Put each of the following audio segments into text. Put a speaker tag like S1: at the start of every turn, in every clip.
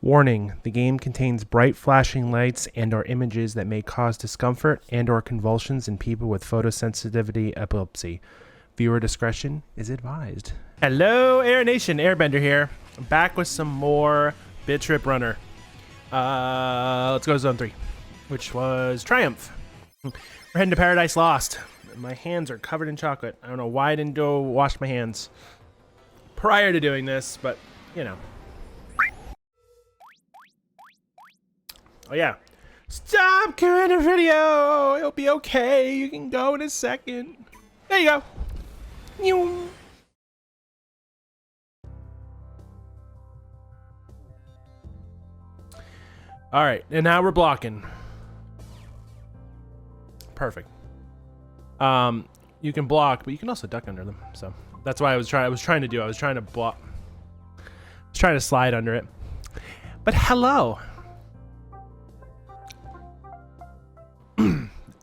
S1: Warning, the game contains bright flashing lights and or images that may cause discomfort and or convulsions in people with photosensitivity epilepsy. Viewer discretion is advised. Hello, Air Nation, Airbender here. I'm back with some more Bit.Trip Runner. Let's go to Zone 3, which was Triumph. We're heading to Paradise Lost. My hands are covered in chocolate. I don't know why I didn't go wash my hands prior to doing this, but, you know. Oh, yeah. Stop carrying a video. It'll be okay. You can go in a second. There you go. New. All right, and now we're blocking. Perfect. You can block, but you can also duck under them. So that's why I was trying to block. I was trying to slide under it. But hello.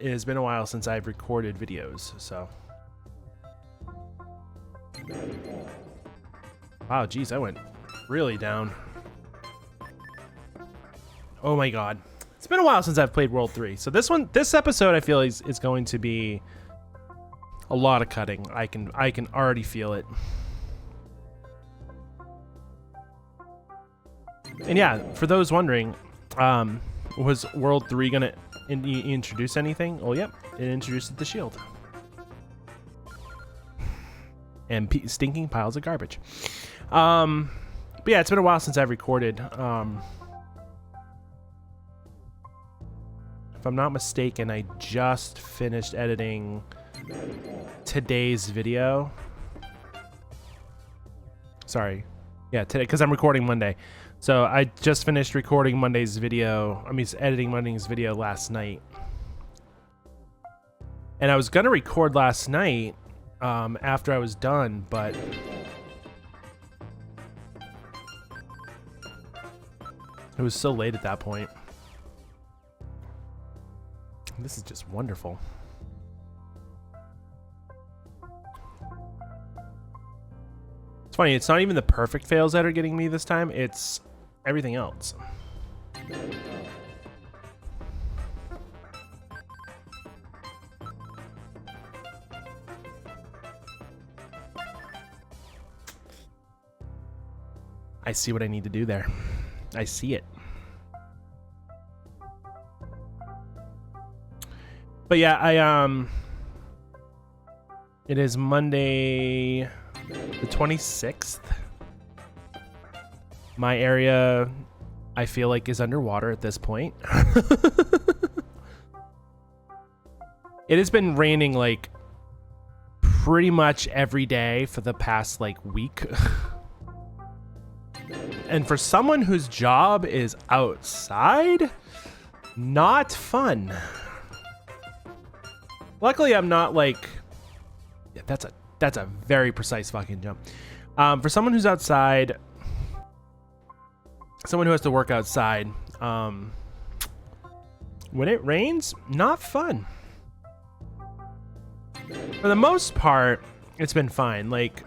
S1: It has been a while since I've recorded videos, so. Wow, geez, I went really down. Oh my god. It's been a while since I've played World 3. So this episode I feel is going to be a lot of cutting. I can already feel it. And yeah, for those wondering, was World 3 gonna introduce anything? Oh, yep, it introduced the shield. And stinking piles of garbage. But yeah, it's been a while since I've recorded. If I'm not mistaken, I just finished editing today's video. Sorry. Yeah, today, because I'm recording Monday. So I just finished recording Monday's video. I mean, editing Monday's video last night. And I was going to record last night after I was done, but it was so late at that point. This is just wonderful. It's funny, it's not even the perfect fails that are getting me this time, it's everything else. I see what I need to do there. I see it. But yeah, it is Monday the 26th. My area, I feel like, is underwater at this point. It has been raining like pretty much every day for the past like week. And for someone whose job is outside, not fun. Luckily, I'm not like, yeah, that's a very precise fucking jump. For someone who's outside, someone who has to work outside, when it rains, not fun. For the most part, it's been fine. Like,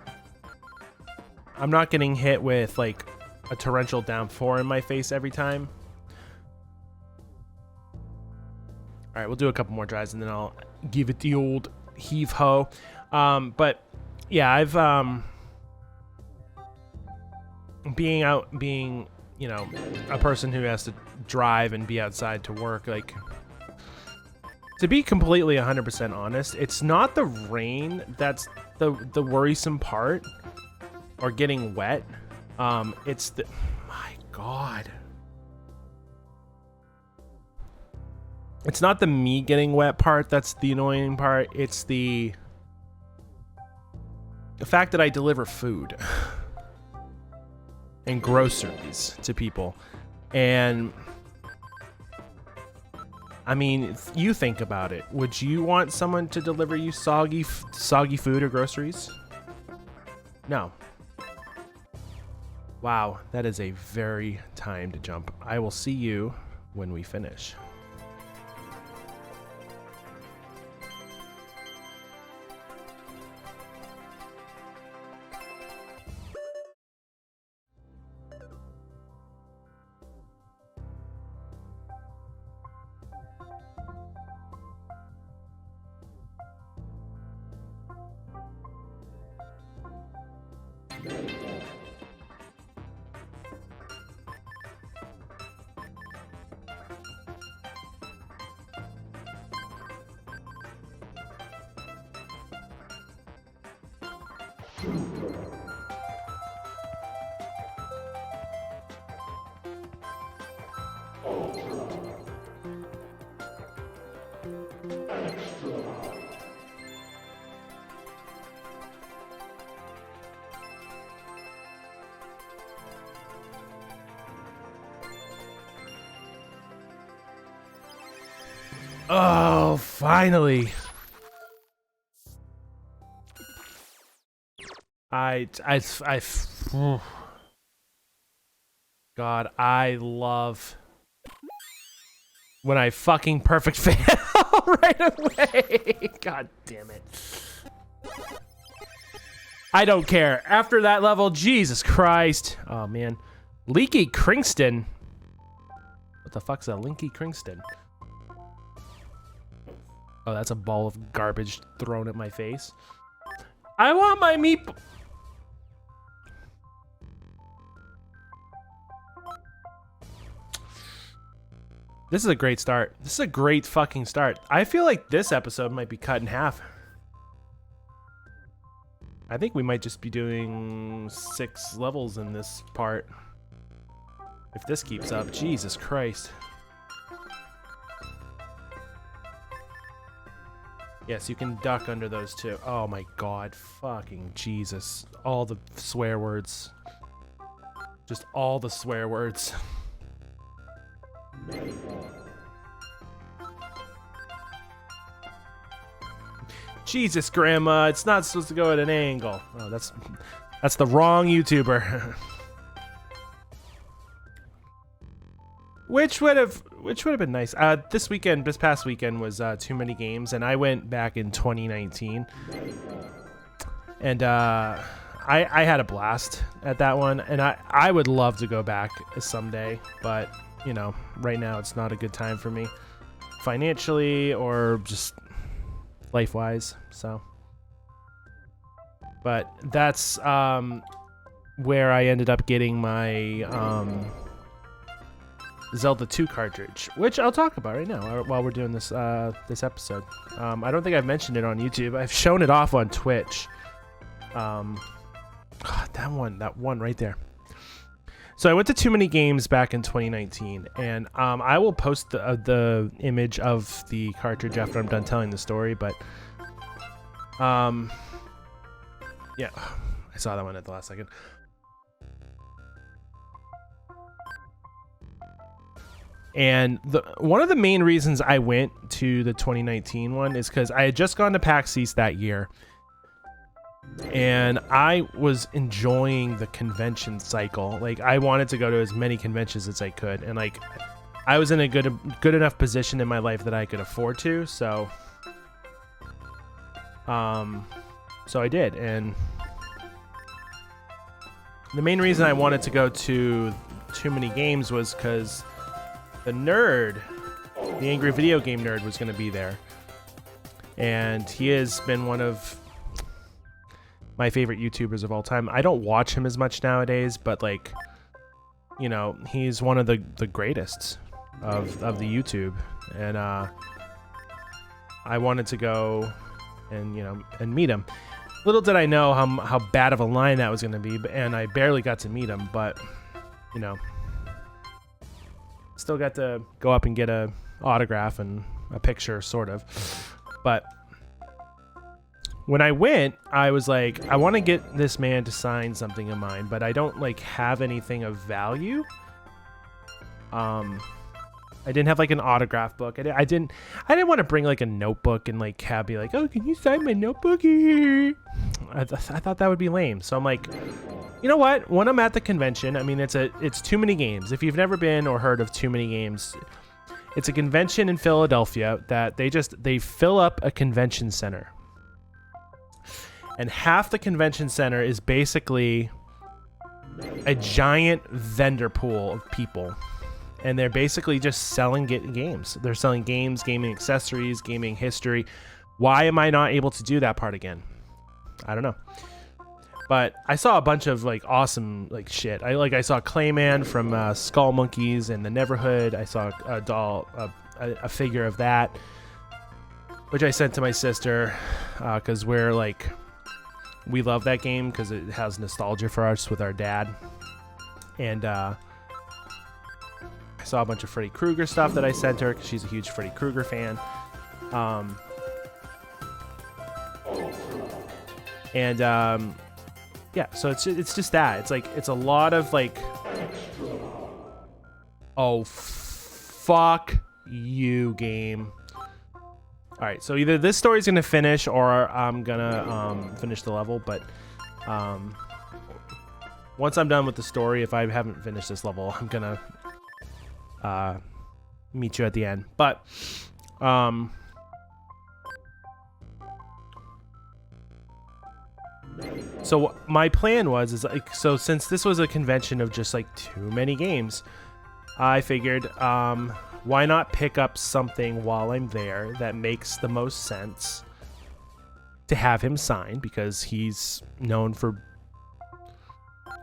S1: I'm not getting hit with like a torrential downpour in my face every time. All right, we'll do a couple more tries and then I'll give it the old heave ho. But yeah, I've being, you know, a person who has to drive and be outside to work, like, to be completely 100% honest, it's not the rain that's the worrisome part or getting wet. It's the, my god. It's not the me getting wet part that's the annoying part. It's the fact that I deliver food and groceries to people. And I mean, you think about it. Would you want someone to deliver you soggy food or groceries? No. Wow, that is a very timed jump. I will see you when we finish. Oh, finally. God, I love when I fucking perfect fail right away. God damn it. I don't care. After that level, Jesus Christ. Oh, man. Leaky Kringston. What the fuck's a Leaky Kringston? Oh, that's a ball of garbage thrown at my face. I want my meat. This is a great start. This is a great fucking start. I feel like this episode might be cut in half. I think we might just be doing 6 levels in this part. If this keeps up, Jesus Christ. Yes, you can duck under those too. Oh my God, fucking Jesus. All the swear words. Just all the swear words. Jesus, Grandma, it's not supposed to go at an angle. Oh, that's the wrong YouTuber. Which would have been nice. This past weekend was Too Many Games, and I went back in 2019, and I had a blast at that one, and I would love to go back someday, but you know, right now it's not a good time for me, financially or just life-wise. So, but that's where I ended up getting my Zelda 2 cartridge, which I'll talk about right now while we're doing this this episode. I don't think I've mentioned it on YouTube. I've shown it off on Twitch. God, that one right there. So I went to Too Many Games back in 2019, and I will post the image of the cartridge after I'm done telling the story. But yeah, I saw that one at the last second. And one of the main reasons I went to the 2019 one is because I had just gone to PAX East that year, and I was enjoying the convention cycle. Like, I wanted to go to as many conventions as I could, and like, I was in a good enough position in my life that I could afford to. So I did, and the main reason I wanted to go to Too Many Games was because the nerd, the angry video game nerd, was going to be there. And he has been one of my favorite YouTubers of all time. I don't watch him as much nowadays, but like, you know, he's one of the greatest of the YouTube. And I wanted to go and, you know, and meet him. Little did I know how bad of a line that was going to be, and I barely got to meet him, but, you know, still got to go up and get a autograph and a picture, sort of. But when I went, I was like, I want to get this man to sign something of mine, but I don't like have anything of value. I didn't have like an autograph book. I didn't want to bring like a notebook and like be like, oh, can you sign my notebook here? I thought that would be lame. So I'm like, you know what? When I'm at the convention, I mean, it's Too Many Games. If you've never been or heard of Too Many Games, it's a convention in Philadelphia that they fill up a convention center. And half the convention center is basically a giant vendor pool of people. And they're basically just selling games. They're selling games, gaming accessories, gaming history. Why am I not able to do that part again? I don't know. But I saw a bunch of like awesome like shit. I saw Clayman from Skull Monkeys and the Neverhood. I saw a doll, a figure of that, which I sent to my sister because we love that game because it has nostalgia for us with our dad. And I saw a bunch of Freddy Krueger stuff that I sent her because she's a huge Freddy Krueger fan. Yeah, so it's just that. It's like, it's a lot of like, oh, fuck you, game. right, so either this story's gonna finish or I'm gonna finish the level, but once I'm done with the story, if I haven't finished this level, I'm gonna meet you at the end. But so my plan was like, so since this was a convention of just like too many games, I figured why not pick up something while I'm there that makes the most sense to have him sign, because he's known for,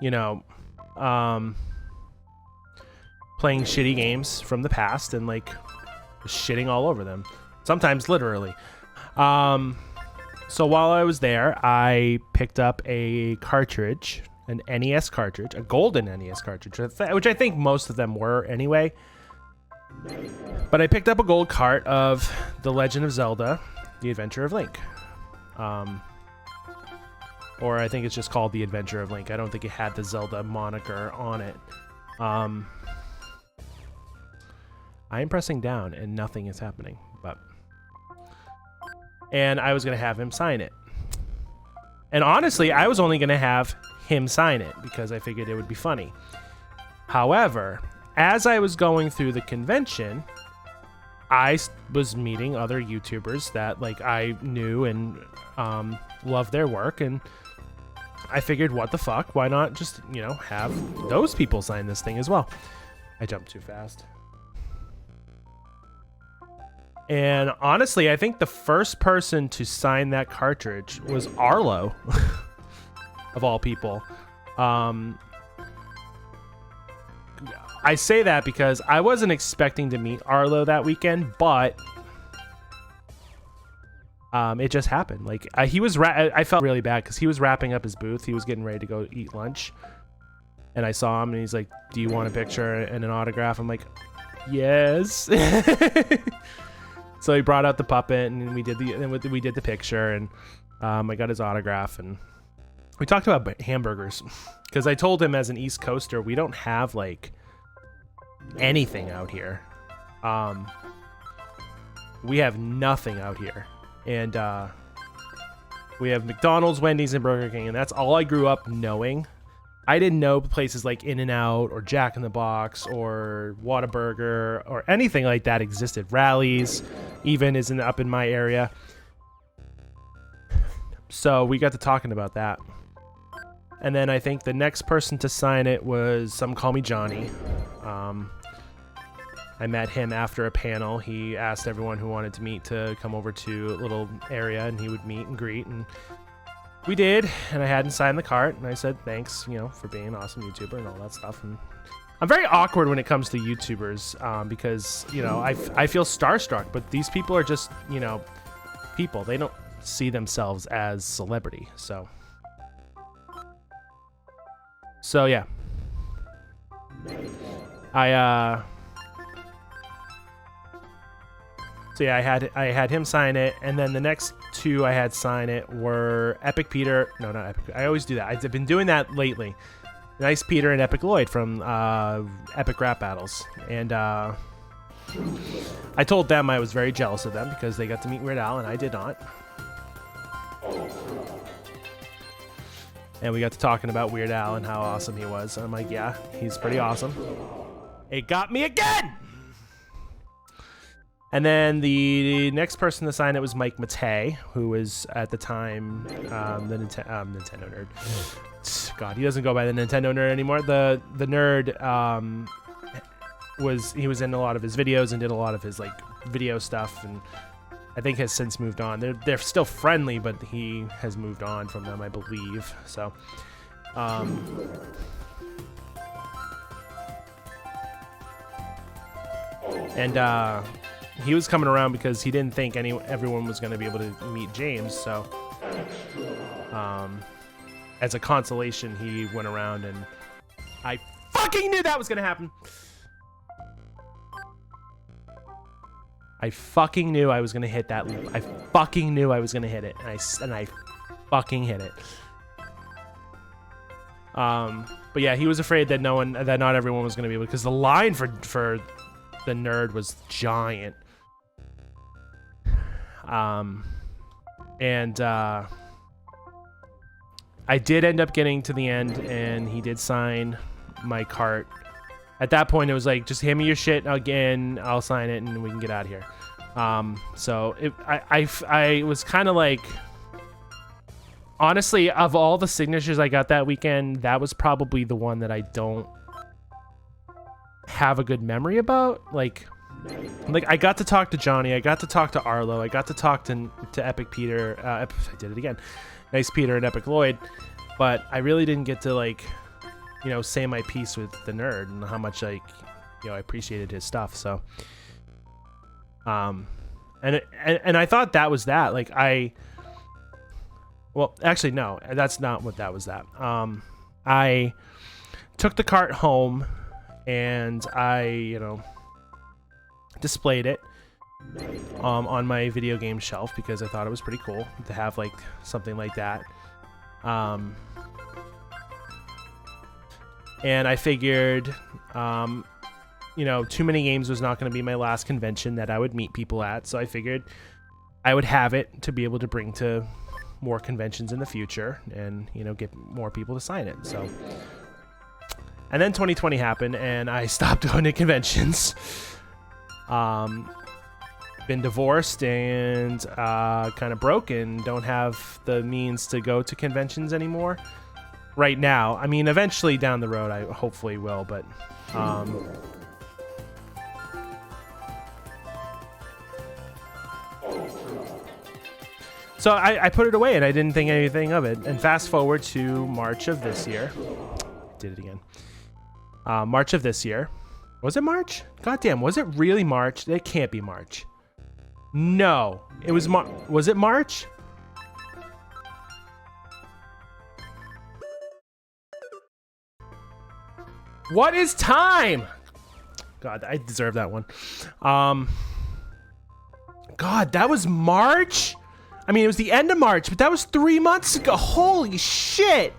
S1: you know, playing shitty games from the past and like shitting all over them, sometimes literally. So while I was there, I picked up a cartridge, an NES cartridge, a golden NES cartridge, which I think most of them were anyway. But I picked up a gold cart of The Legend of Zelda, The Adventure of Link. Or I think it's just called The Adventure of Link. I don't think it had the Zelda moniker on it. I am pressing down and nothing is happening, and I was going to have him sign it. And honestly, I was only going to have him sign it because I figured it would be funny. However, as I was going through the convention, I was meeting other YouTubers that like I knew and loved their work, and I figured, what the fuck? Why not just, you know, have those people sign this thing as well? I jumped too fast. And honestly, I think the first person to sign that cartridge was Arlo, of all people. I say that because I wasn't expecting to meet Arlo that weekend, but it just happened. Like he was, I felt really bad because he was wrapping up his booth. He was getting ready to go eat lunch, and I saw him, and he's like, "Do you want a picture and an autograph?" I'm like, "Yes." So he brought out the puppet, and we did the picture, and I got his autograph, and we talked about hamburgers because I told him, as an East Coaster, we don't have like anything out here. We have nothing out here, and we have McDonald's, Wendy's, and Burger King, and that's all I grew up knowing. I didn't know places like In-N-Out or Jack in the Box or Whataburger or anything like that existed. Rallies even isn't up in my area. So we got to talking about that. And then I think the next person to sign it was Some Call Me Johnny. I met him after a panel. He asked everyone who wanted to meet to come over to a little area, and he would meet and greet, and we did, and I hadn't signed the cart, and I said thanks, you know, for being an awesome YouTuber and all that stuff. And I'm very awkward when it comes to YouTubers because, you know, I feel starstruck, but these people are just, you know, people. They don't see themselves as celebrity, so yeah. So yeah, I had him sign it, and then the next two I had sign it were Epic Peter. No, not Epic. I always do that. I've been doing that lately. Nice Peter and Epic Lloyd from Epic Rap Battles, and I told them I was very jealous of them because they got to meet Weird Al and I did not. And we got to talking about Weird Al and how awesome he was. And I'm like, yeah, he's pretty awesome. It got me again! And then the next person to sign it was Mike Matei, who was at the time the Nintendo nerd. God, he doesn't go by the Nintendo nerd anymore. The nerd was in a lot of his videos and did a lot of his like video stuff, and I think has since moved on. They're still friendly, but he has moved on from them, I believe. So, and he was coming around because he didn't think everyone was going to be able to meet James. So, as a consolation, he went around, and I fucking knew that was going to happen. I fucking knew I was going to hit that loop. I fucking knew I was going to hit it, and I fucking hit it. But yeah, he was afraid that not everyone was going to be able, because the line for the nerd was giant. And I did end up getting to the end, and he did sign my cart. At that point, it was like, just hand me your shit again, I'll sign it, and we can get out of here. So I was kind of like, honestly, of all the signatures I got that weekend, that was probably the one that I don't have a good memory about. Like I got to talk to Johnny, I got to talk to Arlo, I got to talk to Epic Peter. I did it again. Nice Peter and Epic Lloyd, but I really didn't get to, like, you know, say my piece with the nerd and how much, like, you know, I appreciated his stuff. So, and I thought that was that. Like, well, actually, no, that's not what that was. That I took the cart home and I, you know, displayed it on my video game shelf because I thought it was pretty cool to have, like, something like that. And I figured, you know, Too Many Games was not going to be my last convention that I would meet people at, so I figured I would have it to be able to bring to more conventions in the future and, you know, get more people to sign it. So, and then 2020 happened and I stopped going to conventions. Been divorced and kind of broke and don't have the means to go to conventions anymore right now. I mean, eventually down the road I hopefully will, but so I put it away and I didn't think anything of it. And fast forward to March of this year. Did it again. March of this year. Was it March? Goddamn, was it really March? It can't be March. No, it was was it March? What is time? God, I deserve that one. God, that was March? I mean, it was the end of March, but that was 3 months ago. Holy shit.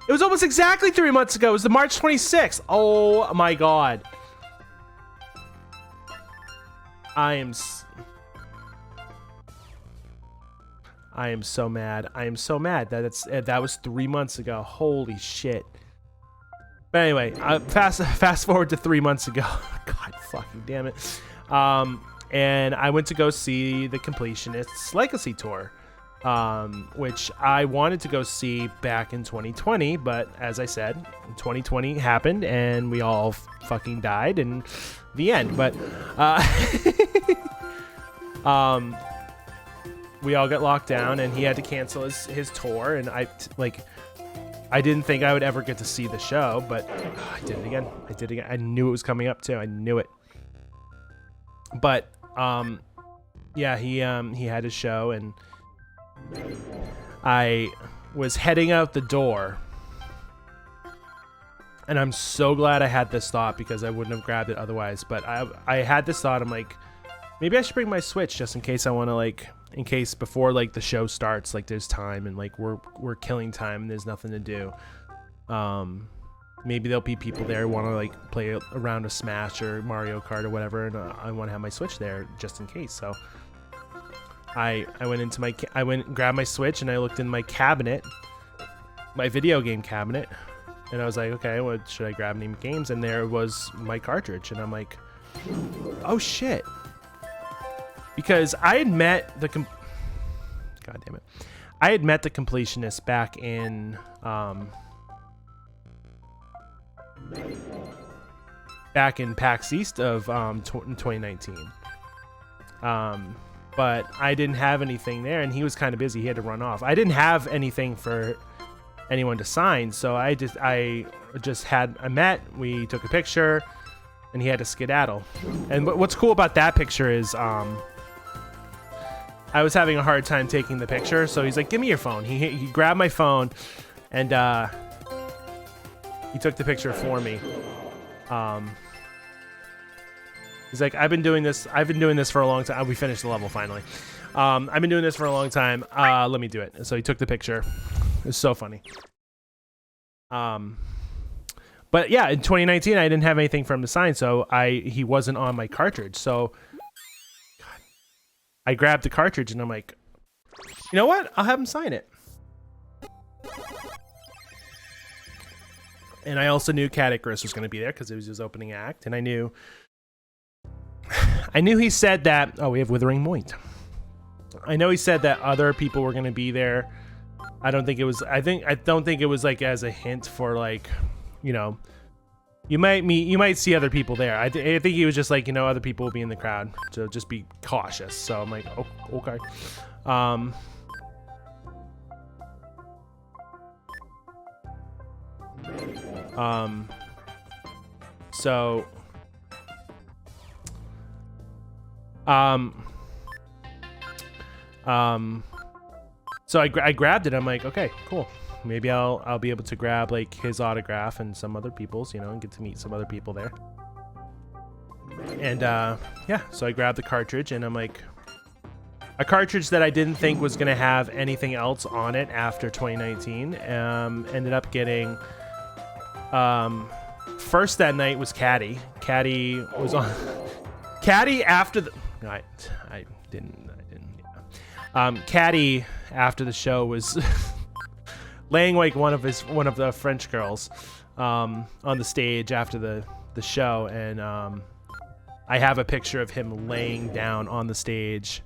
S1: It was almost exactly 3 months ago. It was the March 26th. Oh my God. I am so mad. I am so mad that that was 3 months ago. Holy shit. But anyway, fast forward to 3 months ago. God fucking damn it. And I went to go see the Completionists Legacy Tour, which I wanted to go see back in 2020, but as I said, 2020 happened and we all fucking died and the end. But we all got locked down and he had to cancel his tour, and I didn't think I would ever get to see the show, but I did it again. I knew it was coming up too. I knew it. But yeah, he had his show and I was heading out the door, and I'm so glad I had this thought because I wouldn't have grabbed it otherwise. But I had this thought. I'm like, maybe I should bring my Switch just in case I want to, like, in case before, like, the show starts, like, there's time and, like, we're killing time and there's nothing to do. Maybe there'll be people there who want to, like, play a round of Smash or Mario Kart or whatever, and I want to have my Switch there just in case. So I went and grabbed my Switch and I looked in my cabinet, my video game cabinet, and I was like, okay, what should I grab? Any games? And there was my cartridge, and I'm like, oh shit. Because I had met the God damn it. I had met the Completionist back in PAX East of 2019. But I didn't have anything there, and he was kind of busy. He had to run off. I didn't have anything for anyone to sign, so I met, we took a picture, and he had to skedaddle. And what's cool about that picture is I was having a hard time taking the picture, so he's like, give me your phone. He grabbed my phone, and he took the picture for me. He's like, I've been doing this for a long time. We finished the level finally. I've been doing this for a long time. Let me do it. And so he took the picture. It was so funny. But yeah, in 2019, I didn't have anything for him to sign, so he wasn't on my cartridge. So, God, I grabbed the cartridge and I'm like, you know what? I'll have him sign it. And I also knew Cat Icarus was going to be there because it was his opening act. And I knew he said that, oh, we have Withering Moint. I know he said that other people were going to be there. I don't think it was like as a hint for like, you know, you might see other people there. I think he was just like, you know, other people will be in the crowd, so just be cautious. So I'm like, oh, okay. So I grabbed it. I'm like, okay, cool. Maybe I'll be able to grab like his autograph and some other people's, you know, and get to meet some other people there. And yeah, so I grabbed the cartridge and I'm like, a cartridge that I didn't think was gonna have anything else on it after 2019. Ended up getting first that night was Caddy. Caddy was on Caddy after the I didn't. Caddy after the show was laying like one of the French girls on the stage after the show, and I have a picture of him laying down on the stage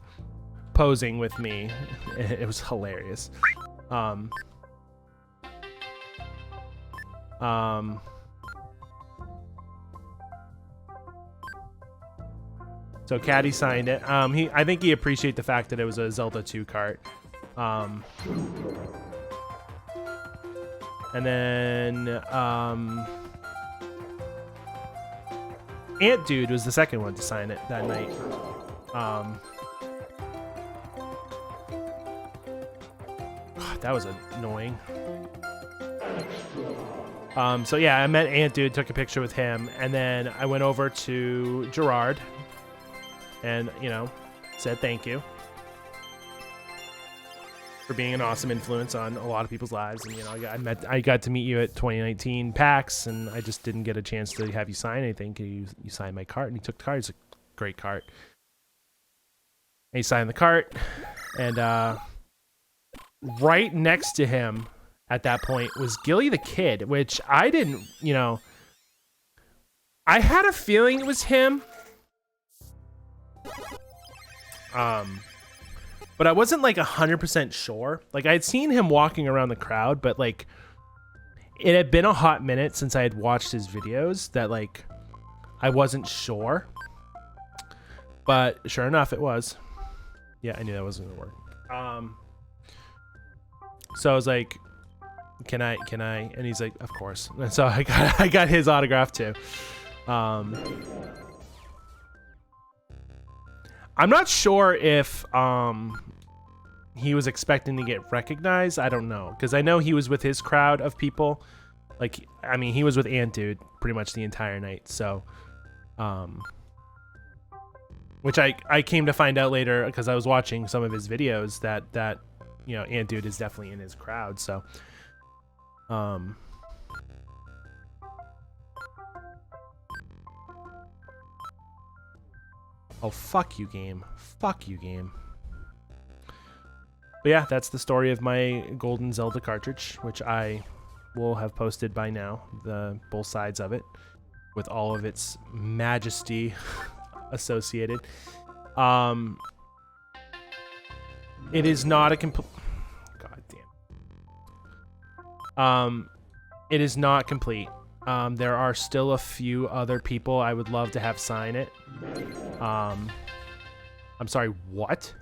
S1: posing with me. It was hilarious. So Caddy signed it. I think he appreciated the fact that it was a Zelda 2 cart. And then Ant Dude was the second one to sign it that night. That was annoying. So yeah, I met Ant Dude, took a picture with him, and then I went over to Gerard and, you know, said thank you for being an awesome influence on a lot of people's lives. And, you know, I got to meet you at 2019 PAX, and I just didn't get a chance to have you sign anything. You signed my cart, and he took the cart. It's a great cart. And he signed the cart, and right next to him at that point was Gilly the Kid, which I didn't, you know, I had a feeling it was him. But I wasn't like 100% sure. Like, I had seen him walking around the crowd, but like it had been a hot minute since I had watched his videos that like I wasn't sure. But sure enough, it was. Yeah, I knew that wasn't gonna work. So I was like, can I? And he's like, of course. And so I got his autograph too. I'm not sure if he was expecting to get recognized. I don't know, because I know he was with his crowd of people. Like, I mean, he was with Ant Dude pretty much the entire night. So, which I came to find out later because I was watching some of his videos that you know, Ant Dude is definitely in his crowd. So, oh, fuck you, game. Fuck you, game. But yeah, that's the story of my Golden Zelda cartridge, which I will have posted by now, both sides of it, with all of its majesty associated. It is not a complete... God damn. It is not complete. There are still a few other people I would love to have sign it. I'm sorry, what?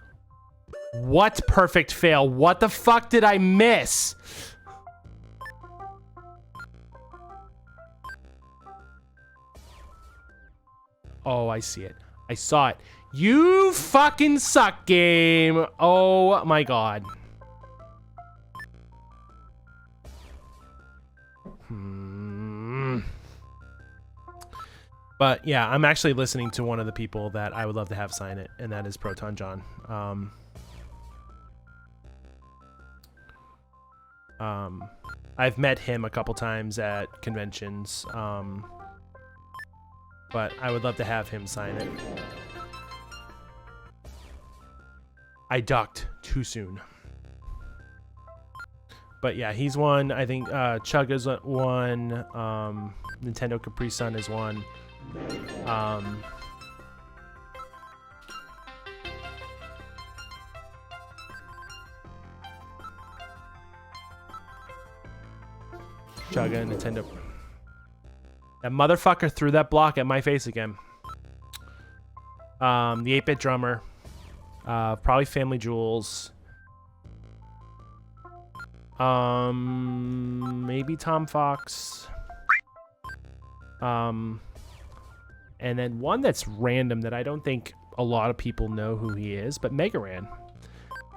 S1: What perfect fail? What the fuck did I miss? Oh, I see it. I saw it. You fucking suck, game. Oh my god. But yeah, I'm actually listening to one of the people that I would love to have sign it, and that is Proton John. I've met him a couple times at conventions, but I would love to have him sign it. I ducked too soon. But yeah, he's one. I think Chugga's one. Nintendo Capri Sun is one. Chugga, Nintendo. That motherfucker threw that block at my face again. The 8-bit drummer. Probably Family Jewels. Maybe Tom Fox. And then one that's random that I don't think a lot of people know who he is, but Mega Ran.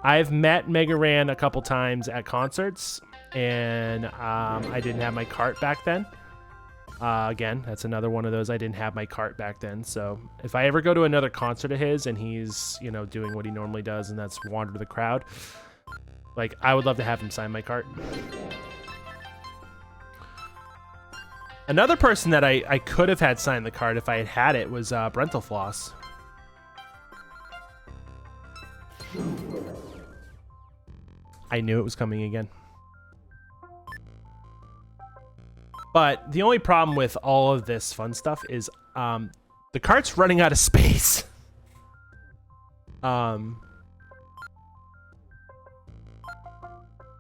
S1: I've met Mega Ran a couple times at concerts, and I didn't have my cart back then. Again, that's another one of those. I didn't have my cart back then, so if I ever go to another concert of his and he's, you know, doing what he normally does, and that's wander the crowd, like, I would love to have him sign my cart. Another person that I could have had sign the card if I had had it was Brentalfloss. I knew it was coming again. But the only problem with all of this fun stuff is the cart's running out of space.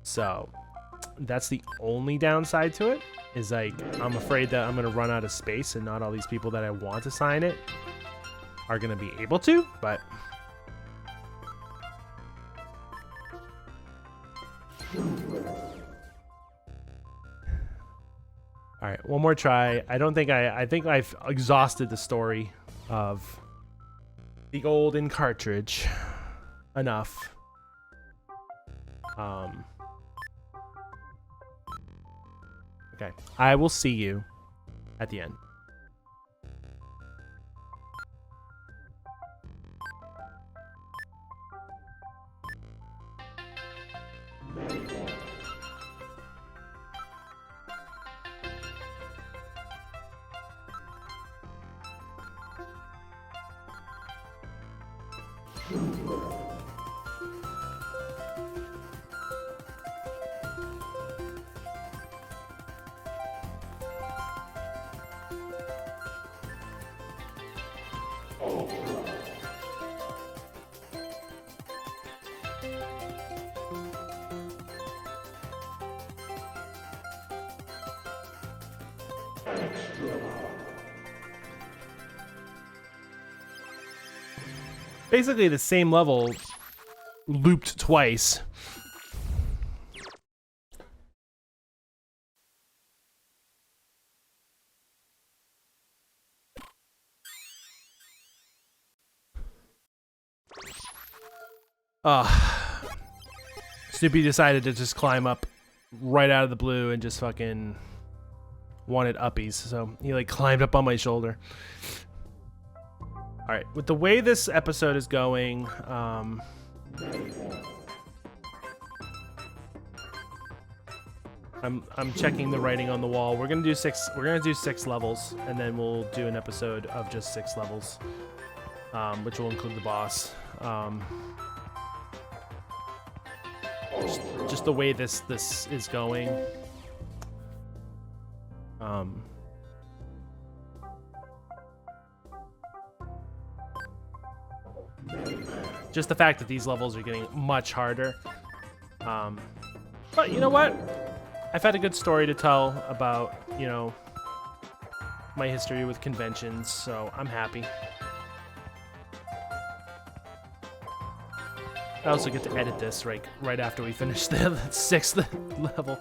S1: So that's the only downside to it, is like, I'm afraid that I'm going to run out of space and not all these people that I want to sign it are going to be able to, but... All right, one more try. I think I've exhausted the story of the golden cartridge enough. Okay, I will see you at the end. Basically the same level looped twice. Snoopy decided to just climb up right out of the blue and just fucking wanted uppies, so he like climbed up on my shoulder. All right, with the way this episode is going, I'm checking the writing on the wall. We're gonna do six levels, and then we'll do an episode of just 6 levels, which will include the boss. Just the way this is going. Just the fact that these levels are getting much harder. But you know what? I've had a good story to tell about, you know, my history with conventions, so I'm happy. I also get to edit this right after we finish the 6th level.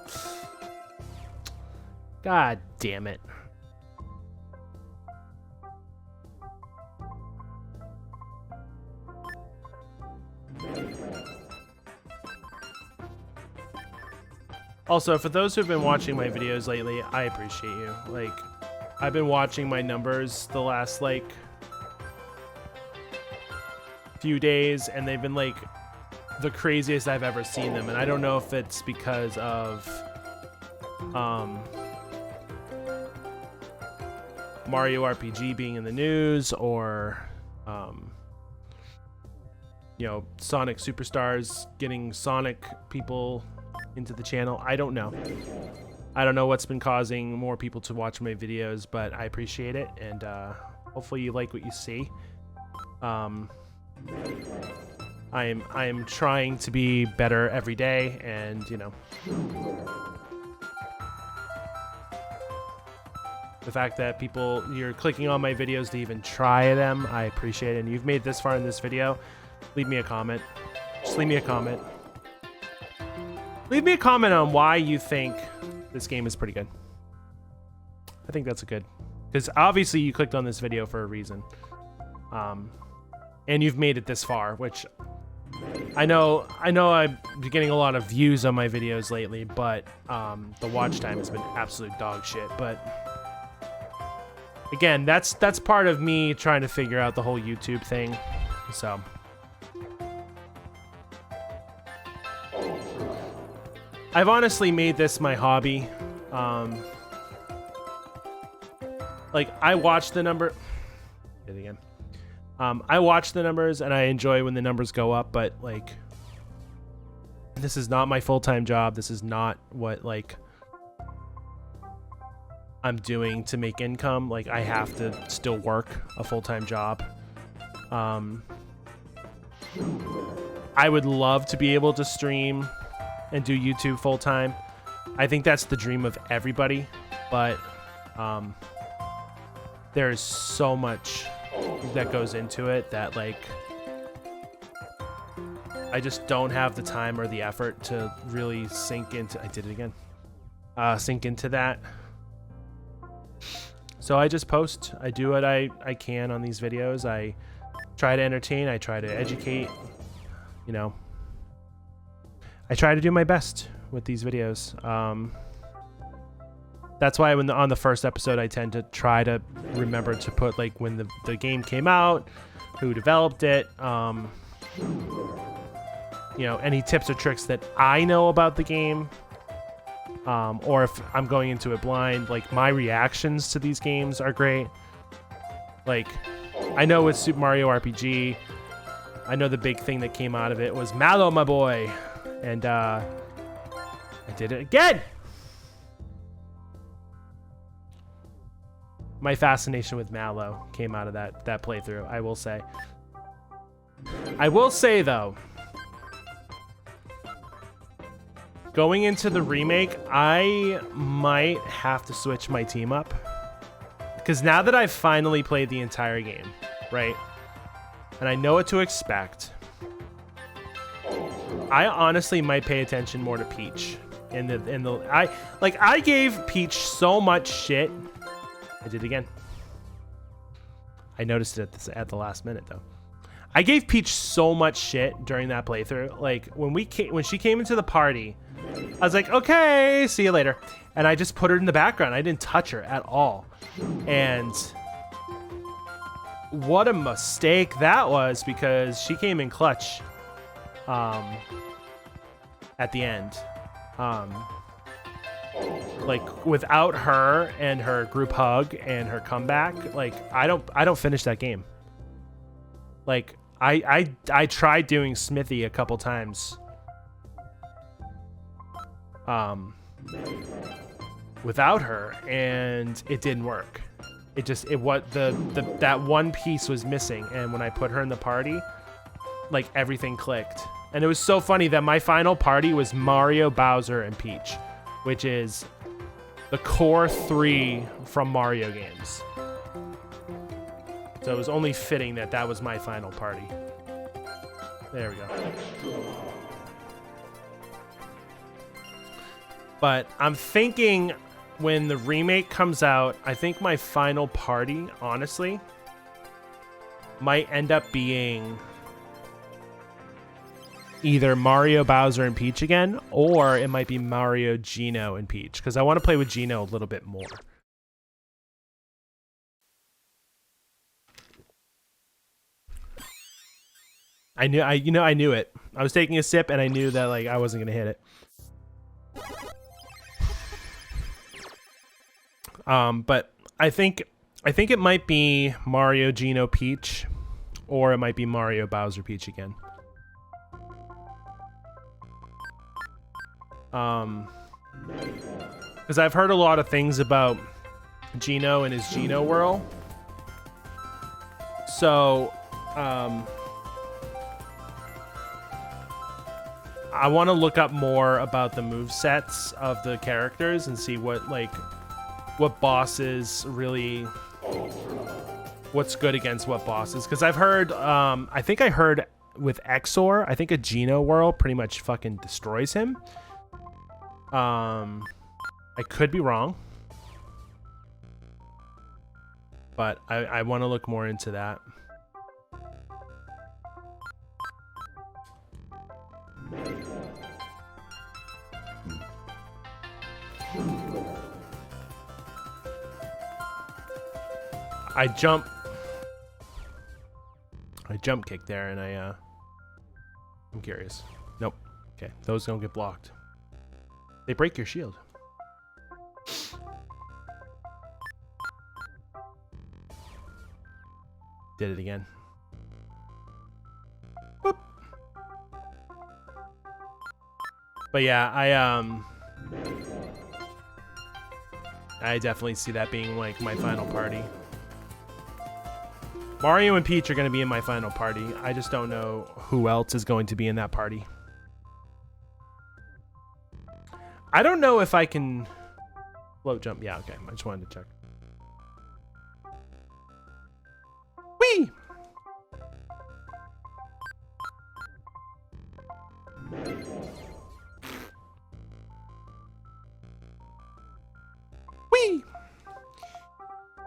S1: God damn it. Also, for those who've been watching my videos lately, I appreciate you. Like, I've been watching my numbers the last, like, few days, and they've been, like, the craziest I've ever seen them. And I don't know if it's because of, Mario RPG being in the news, or, you know, Sonic Superstars, getting Sonic people into the channel. I don't know. I don't know what's been causing more people to watch my videos, but I appreciate it, and hopefully you like what you see. I am trying to be better every day, and you know, the fact that you're clicking on my videos to even try them, I appreciate it. And you've made this far in this video, leave me a comment. Just leave me a comment. Leave me a comment on why you think this game is pretty good. I think that's a good, because obviously you clicked on this video for a reason. And you've made it this far, which I know I'm getting a lot of views on my videos lately, but the watch time has been absolute dog shit. But again, that's part of me trying to figure out the whole YouTube thing. So I've honestly made this my hobby. Like, I watch the number. Hit it again. I watch the numbers and I enjoy when the numbers go up, but like, this is not my full-time job. This is not what like I'm doing to make income. Like, I have to still work a full-time job. I would love to be able to stream and do YouTube full-time. I think that's the dream of everybody, but there's so much that goes into it that like I just don't have the time or the effort to really sink into. I did it again. Sink into that. So I just post. I do what I can on these videos. I try to entertain. I try to educate. You know, I try to do my best with these videos. That's why on the first episode, I tend to try to remember to put like when the game came out, who developed it, you know, any tips or tricks that I know about the game, or if I'm going into it blind, like my reactions to these games are great. Like, I know with Super Mario RPG, I know the big thing that came out of it was Mallow, my boy, and I did it again. My fascination with Mallow came out of that playthrough, I will say. I will say, though, going into the remake, I might have to switch my team up. Because now that I've finally played the entire game, right? And I know what to expect, I honestly might pay attention more to Peach. I gave Peach so much shit. I did it again. I noticed it at the last minute, though. I gave Peach so much shit during that playthrough. Like, when she came into the party, I was like, okay, see you later. And I just put her in the background. I didn't touch her at all. And what a mistake that was, because she came in clutch at the end. Like, without her and her group hug and her comeback, like, I don't finish that game. Like, I tried doing Smithy a couple times without her, and it didn't work. That one piece was missing, and when I put her in the party, like, everything clicked. And it was so funny that my final party was Mario, Bowser, and Peach, which is the core 3 from Mario games. So it was only fitting that that was my final party. There we go. But I'm thinking when the remake comes out, I think my final party, honestly, might end up being either Mario, Bowser, and Peach again, or it might be Mario, Geno, and Peach, because I want to play with Geno a little bit more. I knew it. I was taking a sip and I knew that like I wasn't gonna hit it. But I think it might be Mario, Geno, Peach, or it might be Mario, Bowser, Peach again. Because I've heard a lot of things about Geno and his Geno whirl. So, I want to look up more about the movesets of the characters and see what bosses really, what's good against what bosses. Because I've heard, I think I heard with Exor, I think a Geno whirl pretty much fucking destroys him. I could be wrong, but I want to look more into that. I jump kick there, and I'm curious. Nope. Okay, those don't get blocked. They break your shield. Did it again. Whoop. But yeah, I definitely see that being like my final party. Mario and Peach are going to be in my final party. I just don't know who else is going to be in that party. I don't know if I can float jump. Yeah, okay. I just wanted to check. Whee! Whee!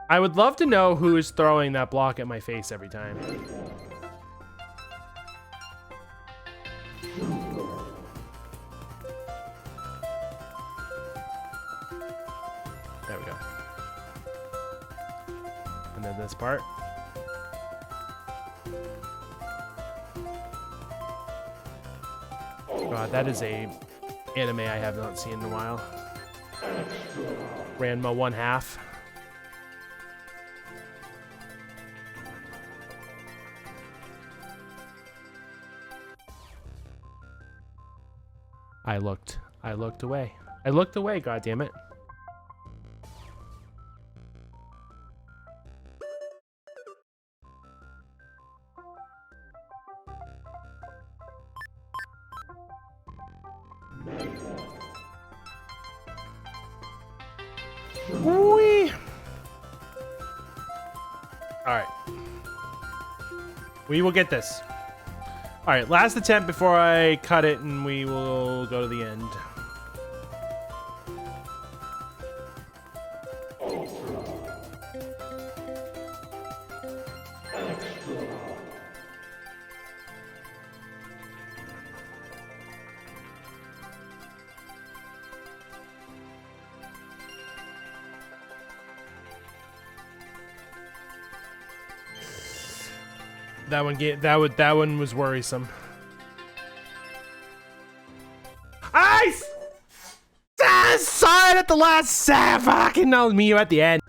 S1: I would love to know who is throwing that block at my face every time. There we go. And then this part. God, that is a anime I have not seen in a while. Ranma 1/2. I looked away. I looked away, goddammit. Whee! Alright. We will get this. Alright, last attempt before I cut it, and we will go to the end. That one was worrisome. I saw it at the last fucking no, me at the end.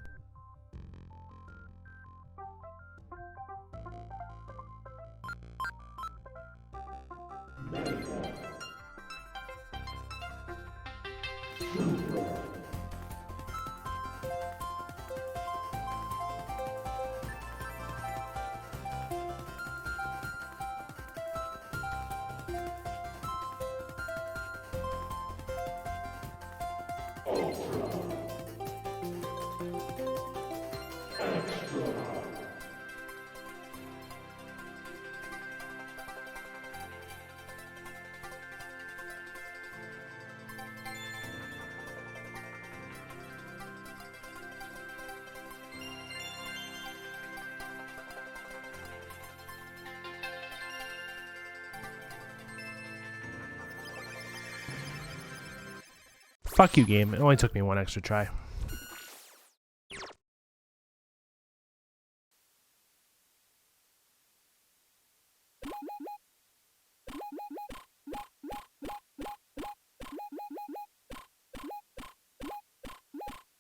S1: Fuck you, game. It only took me one extra try.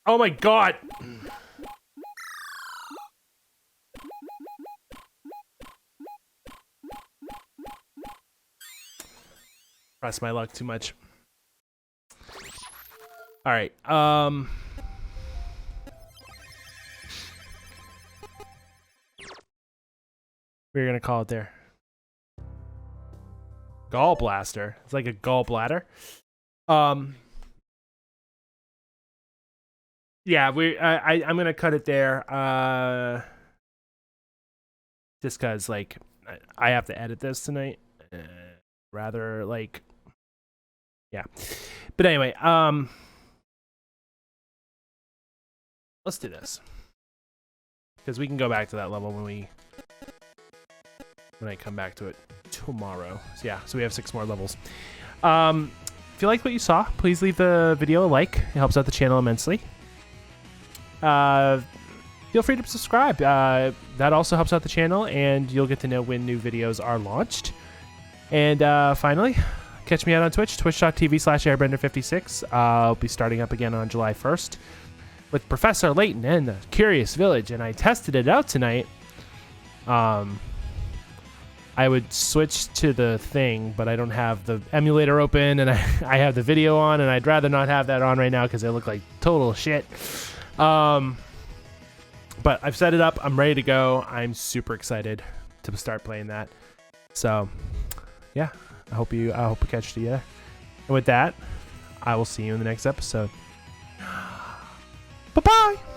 S1: Oh my god! Press my luck too much. All right. We're gonna call it there. Gallblaster. It's like a gallbladder. Yeah, I'm gonna cut it there. Just cause like I have to edit this tonight. Rather like, yeah. But anyway, let's do this because we can go back to that level when I come back to it tomorrow. So yeah, so we have 6 more levels. If you liked what you saw, please leave the video a like. It helps out the channel immensely. Feel free to subscribe. That also helps out the channel, and you'll get to know when new videos are launched. And finally, catch me out on Twitch, twitch.tv/airbender56. I'll be starting up again on July 1st with Professor Layton and the Curious Village, and I tested it out tonight. I would switch to the thing, but I don't have the emulator open, and I have the video on, and I'd rather not have that on right now because it look like total shit. But I've set it up. I'm ready to go. I'm super excited to start playing that. So, yeah, I hope we catch you there. And with that, I will see you in the next episode. Bye-bye!